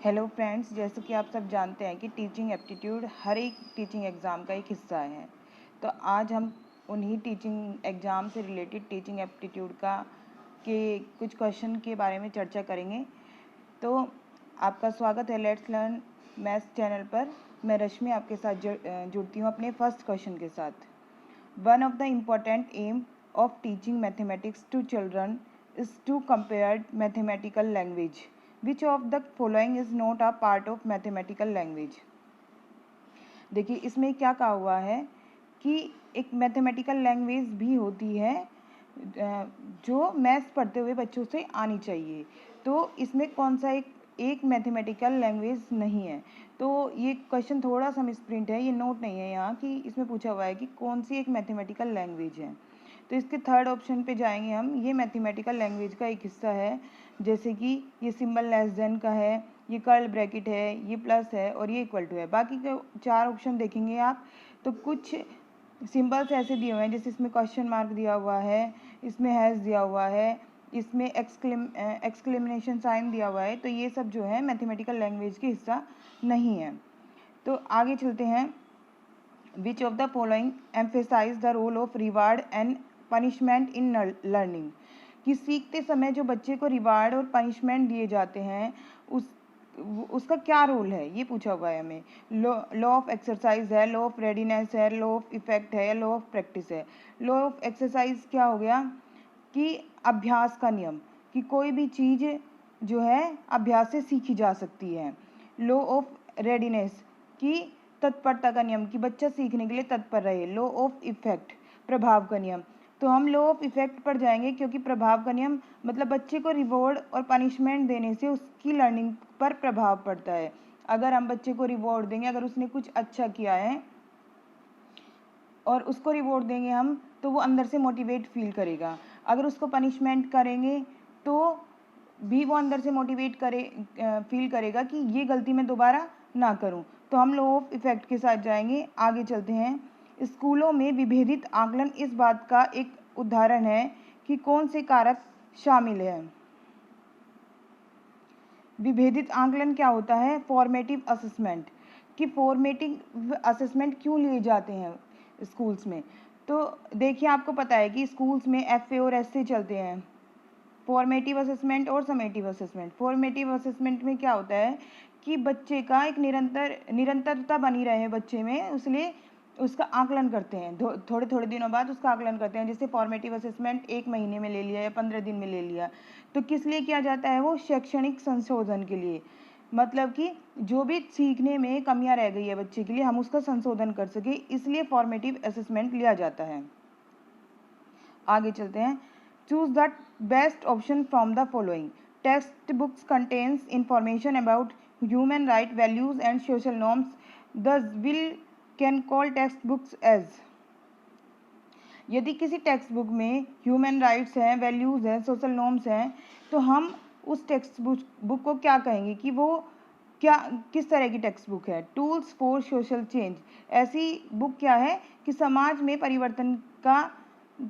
Hello friends, जैसे कि आप सब जानते हैं कि टीचिंग एप्टीट्यूड हर एक टीचिंग एग्ज़ाम का एक हिस्सा है। तो आज हम उन्हीं टीचिंग एग्ज़ाम से रिलेटेड टीचिंग एप्टीट्यूड का के कुछ क्वेश्चन के बारे में चर्चा करेंगे। तो आपका स्वागत है लेट्स लर्न मैथ्स चैनल पर। मैं रश्मि आपके साथ जुड़ती हूँ अपने फर्स्ट क्वेश्चन के साथ। One of the important aim of teaching mathematics to children is to compare mathematical language. Which of the following is not a part of mathematical language? देखिए इसमें क्या कहा हुआ है कि एक मैथमेटिकल लैंग्वेज भी होती है जो मैथ्स पढ़ते हुए बच्चों से आनी चाहिए। तो इसमें कौन सा एक मैथमेटिकल लैंग्वेज नहीं है। तो ये क्वेश्चन थोड़ा सा मिसप्रिंट है, ये नोट नहीं है यहाँ कि इसमें पूछा हुआ है कि कौन सी एक मैथमेटिकल लैंग्वेज है। तो इसके थर्ड ऑप्शन पे जाएंगे हम। ये मैथमेटिकल लैंग्वेज का एक हिस्सा है, जैसे कि ये सिंबल लेस देन का है, ये कर्ल ब्रैकेट है, ये प्लस है और ये इक्वल टू है। बाकी के चार ऑप्शन देखेंगे आप तो कुछ सिंबल्स ऐसे दिए हुए हैं, जैसे इसमें क्वेश्चन मार्क दिया हुआ है, इसमें हैज़ दिया हुआ है, इसमें एक्सक्लेमेशन साइन दिया हुआ है। तो ये सब जो है मैथमेटिकल लैंग्वेज के हिस्सा नहीं है। तो आगे चलते हैं। Which of the following emphasize the role of reward and punishment in learning? कि सीखते समय जो बच्चे को रिवार्ड और पनिशमेंट दिए जाते हैं उसका क्या रोल है, ये पूछा हुआ है हमें। लॉ ऑफ एक्सरसाइज है, लॉ ऑफ रेडीनेस है, लॉ ऑफ इफेक्ट है, लॉ ऑफ प्रैक्टिस है। लॉ ऑफ एक्सरसाइज क्या हो गया कि अभ्यास का नियम, कि कोई भी चीज़ जो है अभ्यास से सीखी जा सकती है। लॉ ऑफ रेडीनेस की तत्परता का नियम, कि बच्चा सीखने के लिए तत्पर रहे। लॉ ऑफ इफेक्ट प्रभाव का नियम। तो हम लॉ ऑफ इफेक्ट पर जाएंगे, क्योंकि प्रभाव का नियम मतलब बच्चे को रिवॉर्ड और पनिशमेंट देने से उसकी लर्निंग पर प्रभाव पड़ता है। अगर हम बच्चे को रिवॉर्ड देंगे, अगर उसने कुछ अच्छा किया है और उसको रिवॉर्ड देंगे हम, तो वो अंदर से मोटिवेट फील करेगा। अगर उसको पनिशमेंट करेंगे तो भी वो अंदर से मोटिवेट फील करेगा कि ये गलती मैं दोबारा ना करूं। तो हम लॉ ऑफ इफेक्ट के साथ जाएंगे। आगे चलते हैं। स्कूलों में विभेदित आकलन इस बात का एक उदाहरण है कि कौन से कारक शामिल है। विभेदित आकलन क्या होता है? Formative assessment. कि फॉर्मेटिव असेसमेंट क्यों लिए जाते हैं स्कूल्स में? तो देखिए आपको पता है कि स्कूल्स में FA और SA चलते हैं, फॉर्मेटिव असेसमेंट और समेटिव असेसमेंट। फॉर्मेटिव असेसमेंट में क्या होता है कि बच्चे का एक निरंतरता बनी रहे बच्चे में, इसलिए उसका आकलन करते हैं। थोड़े थोड़े दिनों बाद उसका आकलन करते हैं। जैसे फॉर्मेटिव असेसमेंट 1 महीने में ले लिया या 15 दिन में ले लिया। तो किस लिए किया जाता है? वो शैक्षणिक संशोधन के लिए, मतलब कि जो भी सीखने में कमियां रह गई है बच्चे के लिए, हम उसका संशोधन कर सके, इसलिए फॉर्मेटिव असेसमेंट लिया जाता है। आगे चलते हैं। Choose the best option from the following. Text books contains information about human right, values and social norms, the will can call text books as. यदि किसी टेक्स्ट बुक में ह्यूमन राइट्स हैं, वैल्यूज़ हैं, सोशल नॉर्म्स हैं, तो हम उस text book को क्या कहेंगे कि वो किस तरह की टेक्स्ट बुक है? Tools for social change. ऐसी बुक क्या है कि समाज में परिवर्तन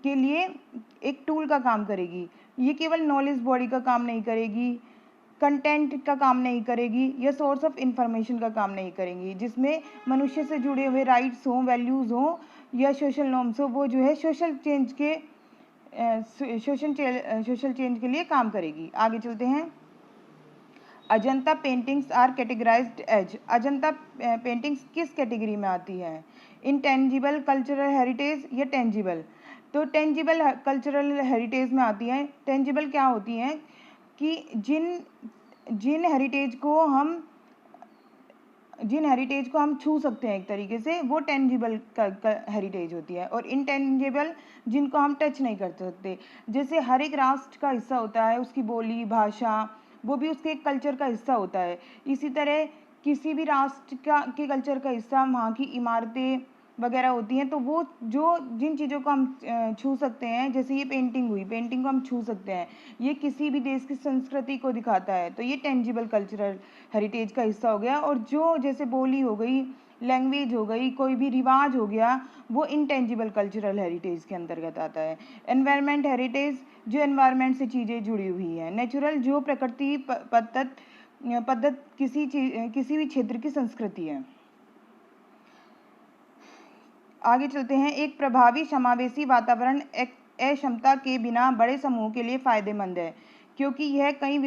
के लिए एक टूल का काम करेगी। ये केवल नॉलेज बॉडी का काम नहीं करेगी, कंटेंट का काम नहीं करेगी, या सोर्स ऑफ इंफॉर्मेशन का काम नहीं करेंगी। जिसमें मनुष्य से जुड़े हुए राइट्स हों, वैल्यूज़ हों या सोशल नॉर्म्स हो, वो जो है सोशल चेंज के लिए काम करेगी। आगे चलते हैं। Ajanta paintings are categorized as. Ajanta paintings किस कैटेगरी में आती है? इनटेंजिबल कल्चरल हेरिटेज या टेंजिबल? तो टेंजिबल कल्चरल हेरिटेज में आती है। टेंजिबल क्या होती हैं कि जिन हेरिटेज को हम छू सकते हैं एक तरीके से, वो टेंजिबल हेरिटेज होती है। और इनटेंजिबल जिनको हम टच नहीं कर सकते। जैसे हर एक राष्ट्र का हिस्सा होता है उसकी बोली, भाषा, वो भी उसके एक कल्चर का हिस्सा होता है। इसी तरह किसी भी राष्ट्र के कल्चर का हिस्सा वहाँ की इमारतें वगैरह होती हैं। तो वो जिन चीज़ों को हम छू सकते हैं, जैसे ये पेंटिंग हुई, पेंटिंग को हम छू सकते हैं, ये किसी भी देश की संस्कृति को दिखाता है, तो ये टेंजिबल कल्चरल हेरिटेज का हिस्सा हो गया। और जो जैसे बोली हो गई, लैंग्वेज हो गई, कोई भी रिवाज हो गया, वो इनटेंजिबल कल्चरल हेरिटेज के अंतर्गत आता है। एनवायरनमेंट हेरिटेज, जो एनवायरनमेंट से चीज़ें जुड़ी हुई हैं। नेचुरल, जो प्रकृति किसी भी क्षेत्र की संस्कृति है। आगे चलते हैं। एक प्रभावी समावेशी वातावरण अक्षमता के बिना बड़े समूह के लिए फायदेमंद है क्योंकि यह कई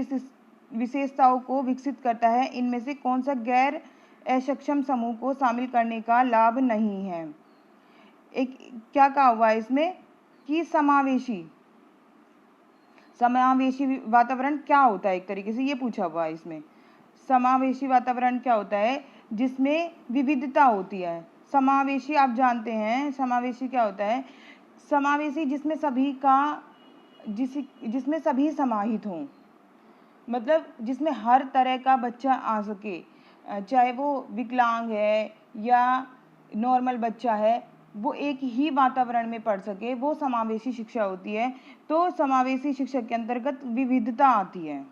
विशेषताओं को विकसित करता है। इनमें से कौन सा गैर अक्षम समूह को शामिल करने का लाभ नहीं है? एक क्या कहा हुआ है इसमें कि समावेशी वातावरण क्या होता है? एक तरीके से ये पूछा हुआ है इसमें। समावेशी वातावरण क्या होता है? जिसमें विविधता होती है। समावेशी आप जानते हैं, समावेशी क्या होता है? समावेशी जिसमें सभी समाहित हों, मतलब जिसमें हर तरह का बच्चा आ सके, चाहे वो विकलांग है या नॉर्मल बच्चा है, वो एक ही वातावरण में पढ़ सके, वो समावेशी शिक्षा होती है। तो समावेशी शिक्षा के अंतर्गत विविधता आती है।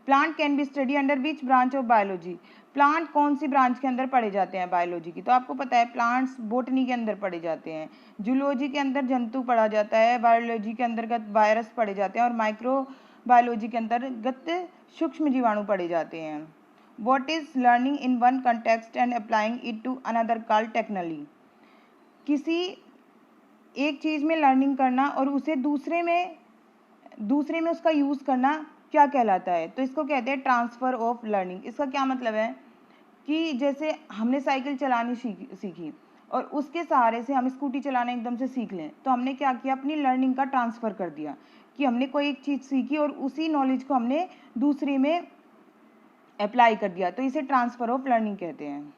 Plant can be study under which branch of biology? Plant कौन सी ब्रांच के अंदर पढ़े जाते हैं बायोलॉजी की? तो आपको पता है प्लांट्स बोटनी के अंदर पढ़े जाते हैं, जूलॉजी के अंदर जंतु पढ़ा जाता है, बायोलॉजी के अंतर्गत वायरस पढ़े जाते हैं और माइक्रो बायोलॉजी के अंतर्गत सूक्ष्म जीवाणु पढ़े जाते हैं। What is learning in one context and applying it to another called technically? किसी एक चीज़ में लर्निंग करना और उसे दूसरे में उसका यूज़ करना क्या कहलाता है? तो इसको कहते हैं ट्रांसफ़र ऑफ लर्निंग। इसका क्या मतलब है कि जैसे हमने साइकिल चलानी सीखी और उसके सहारे से हम स्कूटी चलाना एकदम से सीख लें, तो हमने क्या किया? अपनी लर्निंग का ट्रांसफ़र कर दिया कि हमने कोई एक चीज़ सीखी और उसी नॉलेज को हमने दूसरे में अप्लाई कर दिया, तो इसे ट्रांसफ़र ऑफ लर्निंग कहते हैं।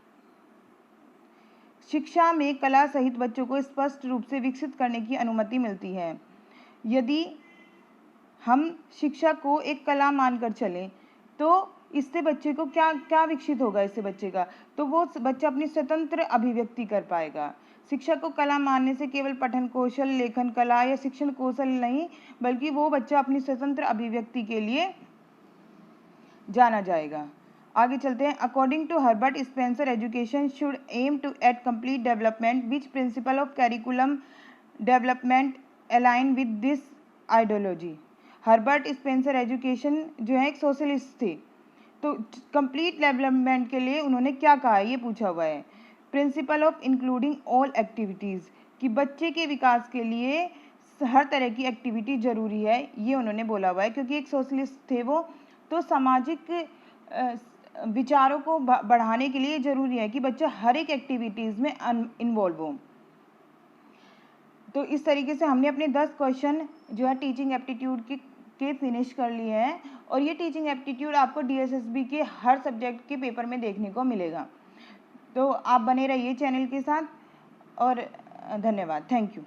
शिक्षा में कला सहित बच्चों को स्पष्ट रूप से विकसित करने की अनुमति मिलती है। यदि हम शिक्षा को एक कला मानकर चलें तो इससे बच्चे को क्या विकसित होगा? इससे बच्चे का, तो वो बच्चा अपनी स्वतंत्र अभिव्यक्ति कर पाएगा। शिक्षा को कला मानने से केवल पठन कौशल, लेखन कला या शिक्षण कौशल नहीं, बल्कि वो बच्चा अपनी स्वतंत्र अभिव्यक्ति के लिए जाना जाएगा। आगे चलते हैं। According to Herbert Spencer, education should aim to at complete development which principle of curriculum development align with this ideology? Herbert Spencer education जो है एक सोशलिस्ट थे, तो कंप्लीट डेवलपमेंट के लिए उन्होंने क्या कहा है ये पूछा हुआ है। Principle of including all activities, कि बच्चे के विकास के लिए हर तरह की एक्टिविटी ज़रूरी है, ये उन्होंने बोला हुआ है। क्योंकि एक सोशलिस्ट थे वो, तो सामाजिक विचारों को बढ़ाने के लिए ज़रूरी है कि बच्चा हर एक एक्टिविटीज़ में इन्वॉल्व हो। तो इस तरीके से हमने अपने 10 क्वेश्चन जो है टीचिंग एप्टीट्यूड के फिनिश कर लिए हैं और ये टीचिंग एप्टीट्यूड आपको DSSB के हर सब्जेक्ट के पेपर में देखने को मिलेगा। तो आप बने रहिए चैनल के साथ और धन्यवाद। Thank you.